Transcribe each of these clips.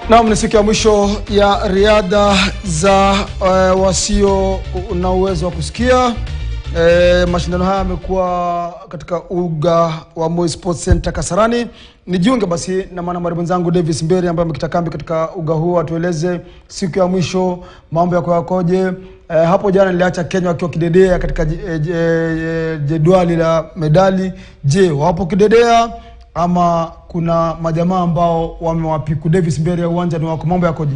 Naam, ni siku ya mwisho ya riadha za wasio na uwezo wa kusikia. Mashindano haya yamekuwa katika uga wa Moi Sports Center Kasarani. Nijiunge basi na mwanahabari mwenzangu Davis Mberi ambaye amekita kambi katika uga huo, atueleze siku ya mwisho mambo yako yakoje. Hapo jana niliacha Kenya wakiwa kidedea katika jedwali la medali. Je, wapo kidedea ama kuna majamaa ambao wamewapiku? Davis Mberi ya Viwanjani wako, mambo yakoje?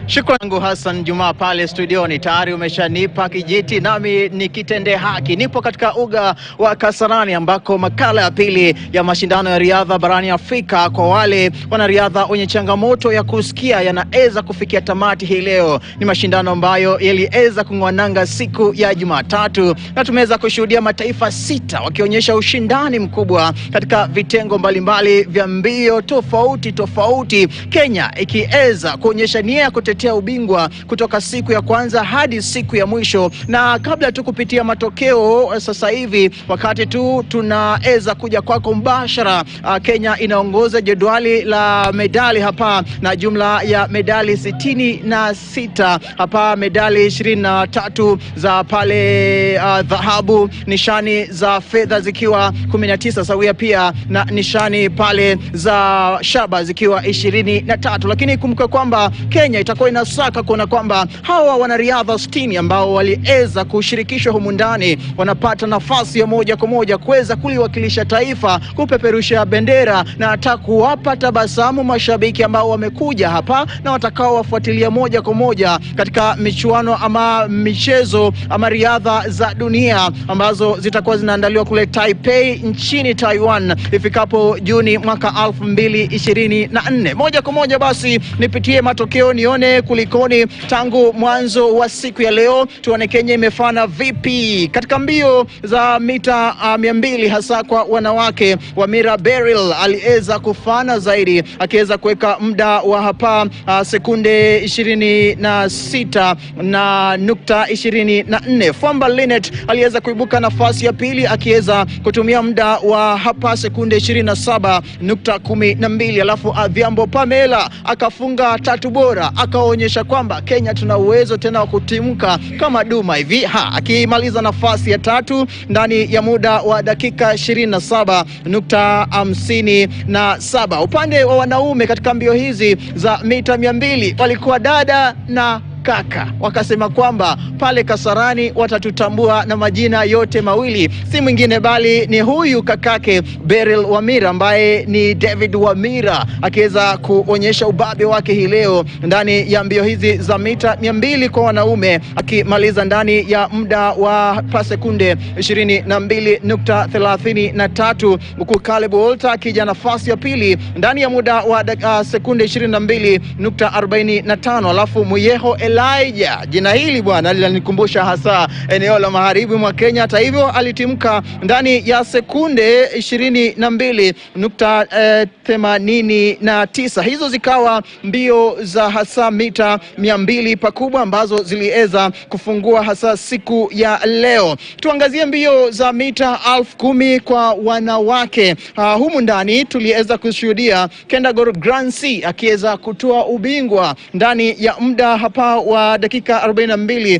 Shukrani Hassan Juma pale studioni, tayari umeshanipa kijiti nami nikitende haki. Nipo katika uga wa Kasarani ambako makala ya pili ya mashindano ya riadha barani Afrika kwa wale wanariadha wenye changamoto ya kusikia yanaweza kufikia tamati hii leo. Ni mashindano ambayo yaliweza kungwananga siku ya Jumatatu na tumeweza kushuhudia mataifa 6 wakionyesha ushindani mkubwa katika vitengo mbalimbali vya mbio tofauti. Kenya ikiweza kuonyesha nia ya kutetea ubingwa kutoka siku ya kwanza hadi siku ya mwisho. Na kabla tu kupitia matokeo sasa hivi, wakati tu tunaweza kuja kwako mbashara, Kenya inaongoza jedwali la medali hapa na jumla ya medali 66 hapa, medali 23 za pale dhahabu, nishani za fedha zikiwa 19 sawia, pia na nishani pale za shaba zikiwa 23. Lakini kumbuka kwamba Kenya itakuwa inasaka kuona kwamba hawa wanariadha 60 ambao waliweza kushirikishwa humu ndani wanapata nafasi ya moja kwa moja kuweza kuliwakilisha taifa, kupeperusha bendera na hata kuwapa tabasamu mashabiki ambao wamekuja hapa na watakao wafuatilia moja kwa moja katika michuano ama michezo ama riadha za dunia ambazo zitakuwa zinaandaliwa kule Taipei nchini Taiwan ifikapo Juni mwaka 2024. Moja kwa moja basi nipitie matokeo nione kulikoni tangu mwanzo wa siku ya leo, tuone Kenya imefana vipi katika mbio za mita 200 hasa kwa wanawake. Wamira Beryl aliweza kufana zaidi akiweza kuweka muda wa hapa sekunde 26.24. Famba Linet aliweza kuibuka nafasi ya pili akiweza kutumia muda wa hapa sekunde 27.12. Alafu Adhiambo Pamela akafunga 3 bora, akaonyesha kwamba Kenya tuna uwezo tena wa kutimka kama duma hivi, akimaliza nafasi ya 3 ndani ya muda wa dakika 27.57. Upande wa wanaume katika mbio hizi za mita 200 walikuwa dada na kaka, wakasema kwamba pale Kasarani watatutambua na majina yote mawili, si mwingine bali ni huyu kakake Beryl Wamira ambaye ni David Wamira, akiweza kuonyesha ubabe wake hii leo ndani ya mbio hizi za mita 200 kwa wanaume, akimaliza ndani ya muda wa sekunde 22.33, huku Caleb Walter akija nafasi ya pili ndani ya muda wa sekunde 22.45. Alafu Muyeho Elijah, jina hili bwana linanikumbusha hasa eneo la magharibi mwa Kenya. Hata hivyo alitimka ndani ya sekunde 22.89. Hizo zikawa mbio za hasa mita 200 pakubwa ambazo ziliweza kufungua hasa siku ya leo. Tuangazie mbio za mita 10,000 kwa wanawake. Humu ndani tuliweza kushuhudia Kendagor Grancy akiweza kutoa ubingwa ndani ya muda hapa wa dakika 42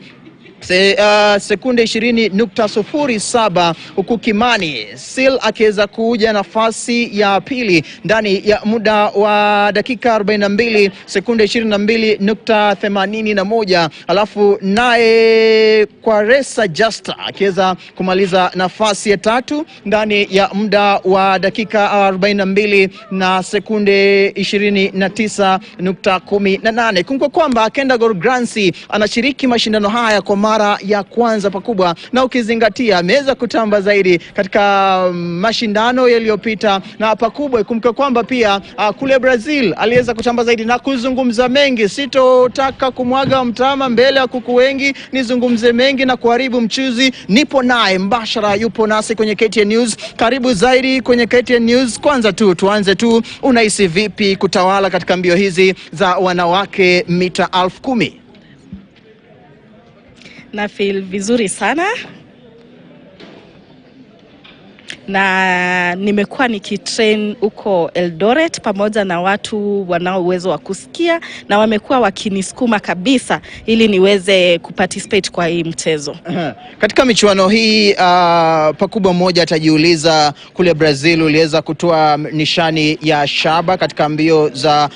sekunde 20.07, huku Kimani Sil akiweza kuja nafasi ya pili ndani ya muda wa dakika 42 sekunde 22.81. Alafu naye Kwaresa Justa akiweza kumaliza nafasi ya 3 ndani ya muda wa dakika 42 na sekunde 29.18. Kumbuka kwamba Kendagor Grancy anashiriki mashindano haya kwa mara ya kwanza pakubwa, na ukizingatia ameweza kutamba zaidi katika mashindano yaliyopita na pakubwa. Kumbuka kwamba pia kule Brazil aliweza kutamba zaidi na kuzungumza mengi. Sitotaka kumwaga mtama mbele ya kuku wengi, nizungumze mengi na kuharibu mchuzi. Nipo naye mbashara, yupo nasi kwenye KTN News. Karibu zaidi kwenye KTN News. Kwanza tu tuanze tu, unahisi vipi kutawala katika mbio hizi za wanawake mita 10,000? Na feel vizuri sana. na nimekuwa nikitrain huko Eldoret pamoja na watu wanao uwezo wa kusikia, na wamekuwa wakinisukuma kabisa ili niweze kuparticipate kwa hii mchezo. Katika michuano hii pakubwa mmoja atajiuliza, kule Brazil uliweza kutoa nishani ya shaba katika mbio za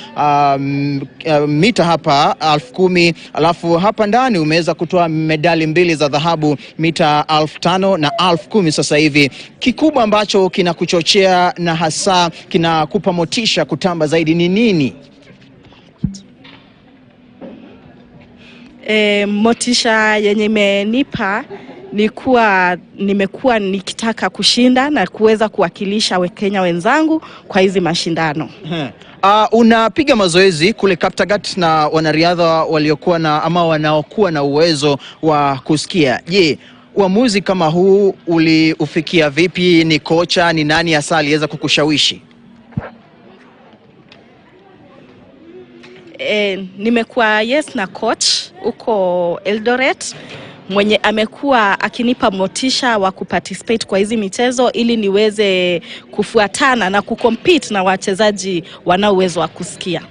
mita hapa 10,000, alafu hapa ndani umeweza kutoa medali 2 za dhahabu mita 5,000 na 10,000 sasa hivi. Kikubwa ambacho kinakuchochea na hasa kinakupa motisha kutamba zaidi ni nini? Motisha yenye imenipa ni kuwa nimekuwa nikitaka kushinda na kuweza kuwakilisha Wakenya wenzangu kwa hizi mashindano. Unapiga mazoezi kule Kaptagat na wanariadha waliokuwa na ama wanaokuwa na uwezo wa kusikia. Je, uamuzi kama huu uliufikia vipi? Ni kocha, ni nani hasa aliweza kukushawishi? Nimekuwa na coach huko Eldoret mwenye amekuwa akinipa motisha wa kuparticipate kwa hizi michezo ili niweze kufuatana na kucompete na wachezaji wanao uwezo wa kusikia.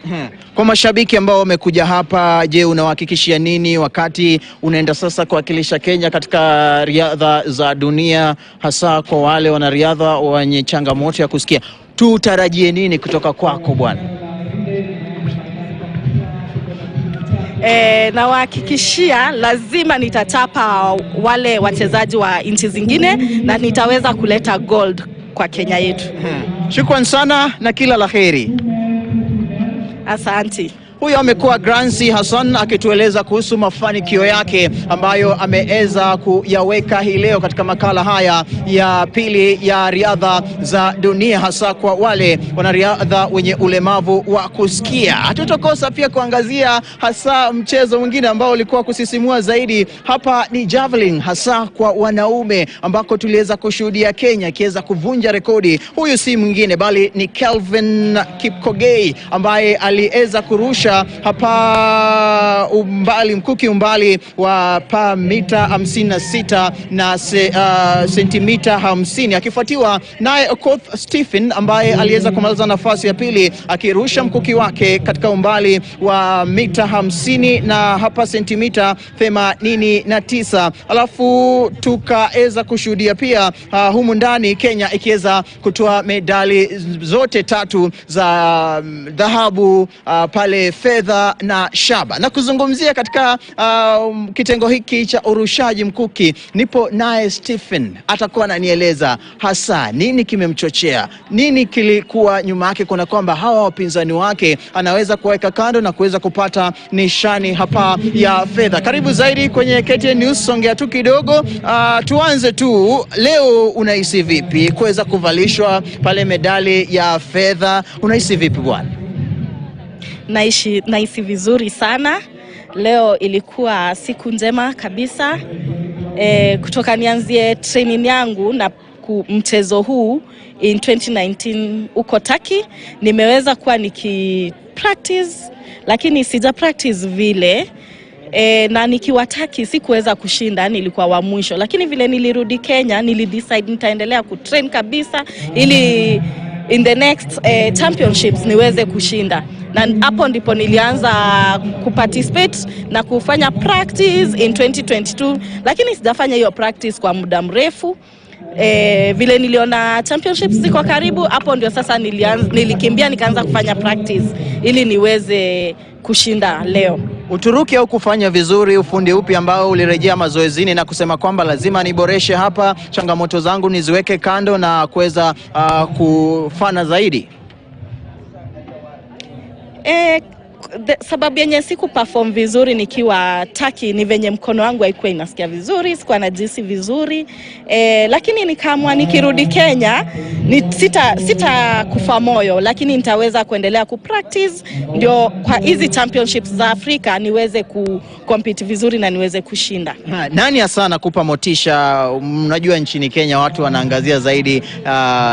Kwa mashabiki ambao wamekuja hapa, je, unawahakikishia nini wakati unaenda sasa kuwakilisha Kenya katika riadha za dunia, hasa kwa wale wanariadha wenye changamoto ya kusikia? Tutarajie nini kutoka kwako bwana? Na wahakikishia lazima nitachapa wale wachezaji wa nchi zingine na nitaweza kuleta gold kwa Kenya yetu. Shukrani sana na kila laheri. Asante. Huyo amekuwa Grancy Hassan akitueleza kuhusu mafanikio yake ambayo ameweza kuyaweka hii leo katika makala haya ya pili ya riadha za dunia, hasa kwa wale wanariadha wenye ulemavu wa kusikia. Hatutokosa pia kuangazia hasa mchezo mwingine ambao ulikuwa kusisimua zaidi. Hapa ni javelin, hasa kwa wanaume, ambako tuliweza kushuhudia Kenya ikiweza kuvunja rekodi. Huyu si mwingine bali ni Kelvin Kipkogei ambaye aliweza kurusha hapa mkuki umbali wa mita 56 na sentimita 50, akifuatiwa naye Okoth Stephen ambaye aliweza kumaliza nafasi ya pili akirusha mkuki wake katika umbali wa mita 50 na hapa sentimita 89. Alafu tukaweza kushuhudia pia humu ndani Kenya ikiweza kutoa medali zote 3 za dhahabu, pale fedha na shaba. Na kuzungumzia katika kitengo hiki cha urushaji mkuki, nipo naye Stephen, atakuwa ananieleza hasa nini kimemchochea, nini kilikuwa nyuma yake kuna kwamba hawa wapinzani wake anaweza kuweka kando na kuweza kupata nishani hapa ya fedha. Karibu zaidi kwenye KTN News, songea tu kidogo. Tuanze tu, leo unahisi vipi kuweza kuvalishwa pale medali ya fedha? Unahisi vipi bwana? Nahisi vizuri sana. Leo ilikuwa siku njema kabisa. Kutoka nianzie training yangu na mchezo huu in 2019 uko Turkey, nimeweza kuwa practice, lakini sija practice vile. Na nikiwa Turkey sikuweza kushinda, nilikuwa wa mwisho, lakini vile nilirudi Kenya nilidecide nitaendelea kutrain kabisa ili in the next championships niweze kushinda. Na hapo ndipo nilianza kuparticipate na kufanya practice in 2022, lakini sijafanya hiyo practice kwa muda mrefu. Vile niliona championships ziko karibu, hapo ndio sasa nilikimbia nikaanza kufanya practice ili niweze kushinda leo. Uturuki au kufanya vizuri, ufundi upi ambao ulirejea mazoezini na kusema kwamba lazima niboreshe hapa, changamoto zangu niziweke kando na kuweza kufana zaidi? Sababu yenye siku perform vizuri nikiwa Turkey ni venye mkono wangu haikuwa inasikia vizuri, sikuwa najisi vizuri. Lakini nikaamua nikirudi Kenya sita kufa moyo, lakini nitaweza kuendelea kupractice ndio kwa hizi championships za Afrika niweze kucompete vizuri na niweze kushinda. Nani hasa anakupa motisha? Unajua nchini Kenya watu wanaangazia zaidi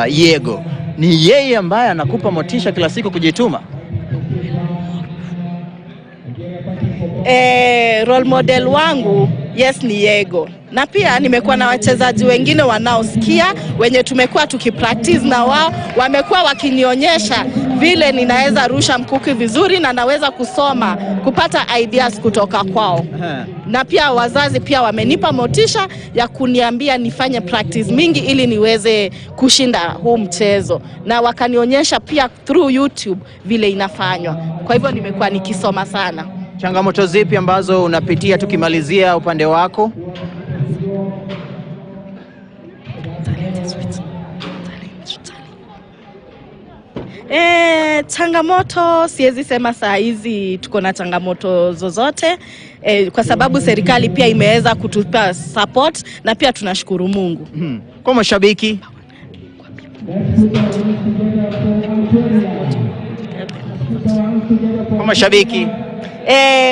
Yego. Ni yeye ambaye anakupa motisha kila siku kujituma? Role model wangu ni Yego, Na pia nimekuwa na wachezaji wengine wanaosikia wenye tumekuwa tukipractice na wao, wamekuwa wakinionyesha vile ninaweza rusha mkuki vizuri na naweza kusoma, kupata ideas kutoka kwao. Na pia wazazi pia wamenipa motisha ya kuniambia nifanye practice mingi ili niweze kushinda huu mchezo, na wakanionyesha pia through YouTube vile inafanywa. Kwa hivyo nimekuwa nikisoma sana. Changamoto zipi ambazo unapitia tukimalizia upande wako? Changamoto siwezi sema saa hizi tuko na changamoto zozote, kwa sababu serikali pia imeweza kutupa support na pia tunashukuru Mungu. Kwa mashabiki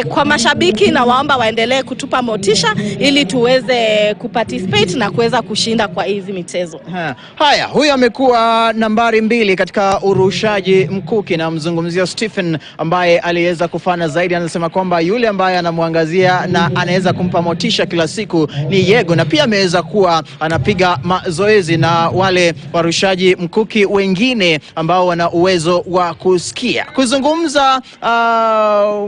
kwa mashabiki na waomba waendelee kutupa motisha ili tuweze kuparticipate na kuweza kushinda kwa hizi michezo. Haya, huyu amekuwa nambari 2 katika urushaji mkuki, na mzungumzia Stephen ambaye aliweza kufanya zaidi. Anasema kwamba yule ambaye anamwangazia na anaweza kumpa motisha kila siku ni Yego, na pia ameweza kuwa anapiga mazoezi na wale warushaji mkuki wengine ambao wana uwezo wa kusikia. Kuzungumza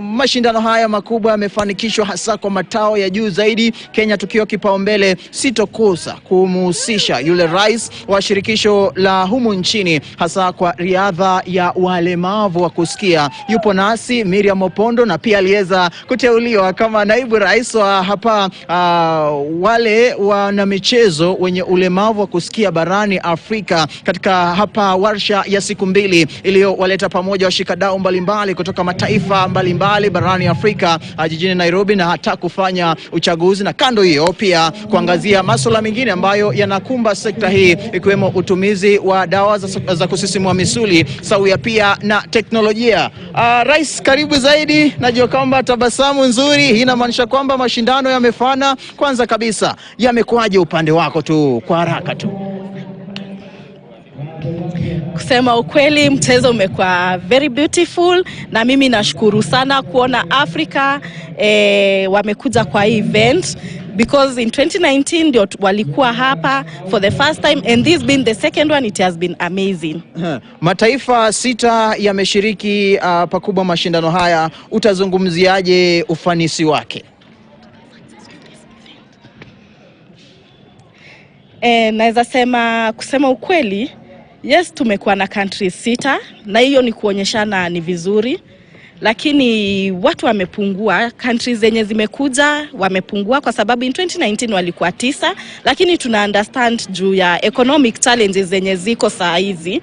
mashindano haya makubwa yamefanikishwa hasa kwa matao ya juu zaidi. Kenya tukiwa kipaumbele, sitokosa kumhusisha yule rais wa shirikisho la humu nchini hasa kwa riadha ya walemavu wa kusikia. Yupo nasi Miriam Opondo, na pia aliweza kuteuliwa kama naibu rais wa hapa wale wana michezo wenye ulemavu wa kusikia barani Afrika, katika hapa warsha ya siku 2 iliyowaleta pamoja washikadau mbalimbali kutoka mataifa mbalimbali barani Afrika jijini Nairobi, na hata kufanya uchaguzi, na kando hiyo pia kuangazia masuala mengine ambayo yanakumba sekta hii, ikiwemo utumizi wa dawa za kusisimua misuli sawia pia na teknolojia. Rais, karibu zaidi. Najua kwamba tabasamu nzuri, hii inamaanisha kwamba mashindano yamefana. Kwanza kabisa, yamekuaje upande wako tu kwa haraka tu? Kusema ukweli, mchezo umekuwa very beautiful, na mimi nashukuru sana kuona Afrika wamekuja kwa hii event, because in 2019 ndio walikuwa hapa for the first time, and this been the second one. It has been amazing. Mataifa 6 yameshiriki pakubwa mashindano haya. Utazungumziaje ufanisi wake? Naweza sema, kusema ukweli, yes, tumekuwa na countries 6, na hiyo ni kuonyeshana ni vizuri, lakini watu wamepungua. Countries zenye zimekuja wamepungua kwa sababu in 2019 walikuwa 9, lakini tuna understand juu ya economic challenges zenye ziko saa hizi,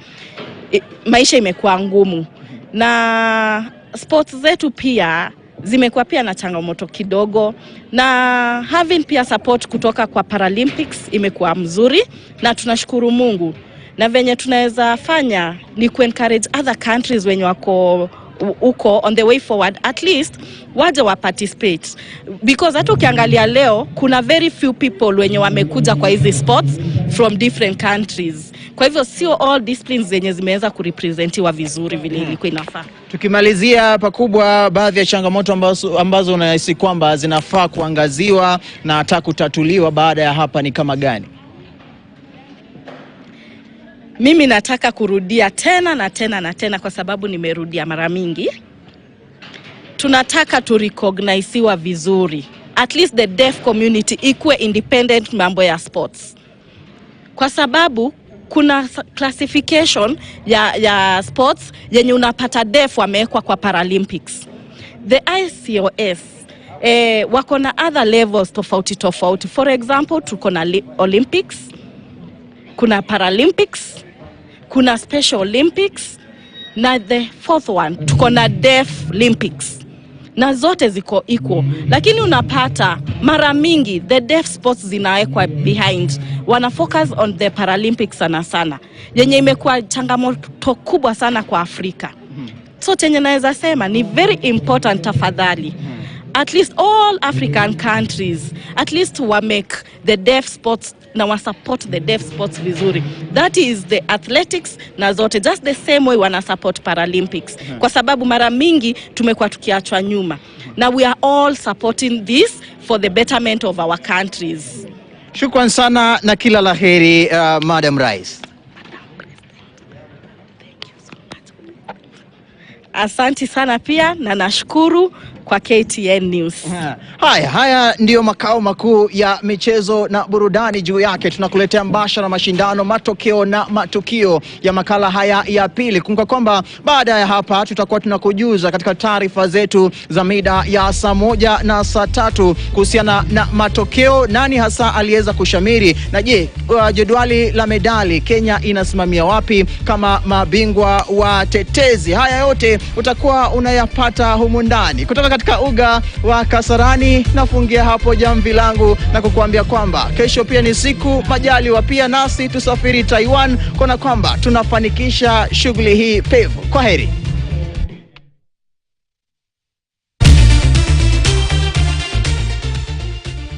maisha imekuwa ngumu, na sports zetu pia zimekuwa pia na changamoto kidogo, na having pia support kutoka kwa Paralympics imekuwa mzuri, na tunashukuru Mungu. Na venye tunaweza fanya ni encourage other countries wenye wako uko on the way forward, at least waje wa participate, because hata ukiangalia leo kuna very few people wenye wamekuja kwa hizi sports from different countries. Kwa hivyo sio all disciplines zenye zimeweza kurepresentiwa vizuri vile ilikuwa inafaa. Tukimalizia pakubwa, baadhi ya changamoto ambazo unahisi kwamba zinafaa kuangaziwa na hata kutatuliwa baada ya hapa ni kama gani? Mimi nataka kurudia tena na tena na tena, kwa sababu nimerudia mara mingi. Tunataka tu recognizewa vizuri, at least the deaf community ikuwe independent mambo ya sports, kwa sababu kuna classification ya sports yenye unapata deaf wamewekwa kwa Paralympics. The ICOS wako na other levels tofauti. For example, tuko na Olympics, kuna Paralympics, kuna Special Olympics, na the 4th one tuko na Deaf Olympics, na zote ziko equal. Lakini unapata mara mingi the deaf sports zinawekwa behind, wana focus on the Paralympics sana, yenye imekuwa changamoto kubwa sana kwa Afrika. So chenye naweza sema ni very important, tafadhali, at least all African countries at least wa make the deaf sports na wa support the deaf sports vizuri. That is the athletics na zote, just the same way wana support Paralympics, kwa sababu mara mingi tumekuwa tukiachwa nyuma, na we are all supporting this for the betterment of our countries. Shukran sana na kila laheri Madam Rais. Asanti sana pia na nashukuru kwa KTN News. Haya ndiyo makao makuu ya michezo na burudani. Juu yake tunakuletea mbashara mashindano, matokeo na matukio ya makala haya ya pili. Kumbuka kwamba baada ya hapa tutakuwa tunakujuza katika taarifa zetu za mida ya saa 1 na saa 3 kuhusiana na matokeo, nani hasa aliweza kushamiri, na je, jedwali la medali Kenya inasimamia wapi kama mabingwa wa tetezi. Haya yote utakuwa unayapata humu ndani kutoka katika uga wa Kasarani. Nafungia hapo jamvi langu na kukuambia kwamba kesho pia ni siku majaliwa pia nasi tusafiri Taiwan, kuna kwamba tunafanikisha shughuli hii pevu. Kwaheri.